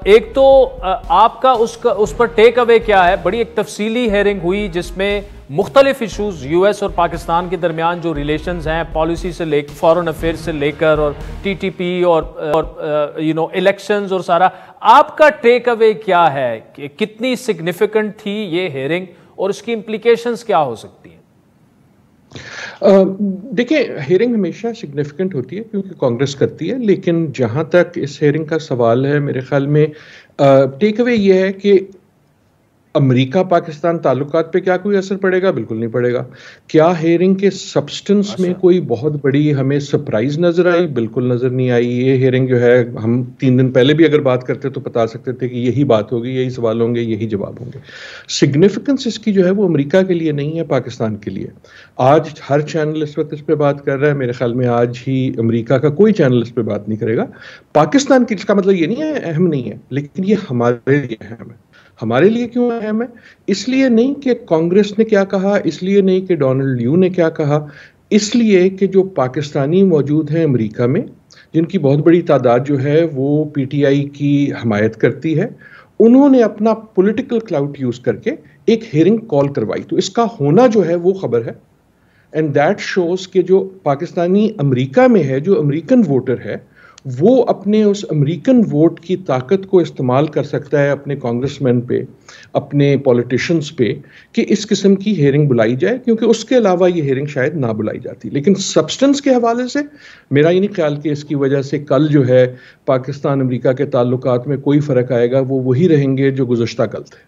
एक तो आपका उस पर टेक अवे क्या है? बड़ी एक तफसीली हेयरिंग हुई जिसमें मुख्तलिफ इशूज यूएस और पाकिस्तान के दरमियान जो रिलेशंस हैं, पॉलिसी से लेकर, फॉरेन अफेयर्स से लेकर, और टीटीपी और इलेक्शंस और सारा, आपका टेक अवे क्या है कि कितनी सिग्निफिकेंट थी ये हेयरिंग और इसकी इम्प्लीकेशंस क्या हो सकती हैं? देखिए, हेयरिंग हमेशा सिग्निफिकेंट होती है क्योंकि कांग्रेस करती है, लेकिन जहां तक इस हेयरिंग का सवाल है, मेरे ख्याल में टेक अवे ये है कि अमेरिका पाकिस्तान ताल्लुकात पे क्या कोई असर पड़ेगा? बिल्कुल नहीं पड़ेगा। क्या हेयरिंग के सब्सटेंस में कोई बहुत बड़ी हमें सरप्राइज नजर आई? बिल्कुल नजर नहीं आई। ये हेयरिंग जो है, हम 3 दिन पहले भी अगर बात करते तो बता सकते थे कि यही बात होगी, यही सवाल होंगे, यही जवाब होंगे। सिग्निफिकेंस इसकी जो है वो अमेरिका के लिए नहीं है, पाकिस्तान के लिए। आज हर चैनल इस वक्त इस पर बात कर रहा है। मेरे ख्याल में आज ही अमेरिका का कोई चैनल इस पर बात नहीं करेगा। पाकिस्तान की, इसका मतलब ये नहीं है अहम नहीं है, लेकिन ये हमारे लिए अहम है। हमारे लिए क्यों अहम है? इसलिए नहीं कि कांग्रेस ने क्या कहा, इसलिए नहीं कि डोनाल्ड ल्यू ने क्या कहा, इसलिए कि जो पाकिस्तानी मौजूद हैं अमेरिका में, जिनकी बहुत बड़ी तादाद जो है वो पीटीआई की हमायत करती है, उन्होंने अपना पॉलिटिकल क्लाउट यूज करके एक हेयरिंग कॉल करवाई। तो इसका होना जो है वो खबर है, एंड दैट शोज कि जो पाकिस्तानी अमेरिका में है, जो अमेरिकन वोटर है, वो अपने उस अमेरिकन वोट की ताकत को इस्तेमाल कर सकता है अपने कांग्रेसमैन पे, अपने पॉलिटिशियंस पे, कि इस किस्म की हेयरिंग बुलाई जाए, क्योंकि उसके अलावा ये हेयरिंग शायद ना बुलाई जाती। लेकिन सब्सटेंस के हवाले से मेरा ये नहीं ख्याल कि इसकी वजह से कल जो है पाकिस्तान अमेरिका के ताल्लुकात में कोई फ़र्क आएगा। वो वही रहेंगे जो गुज़श्ता कल थे।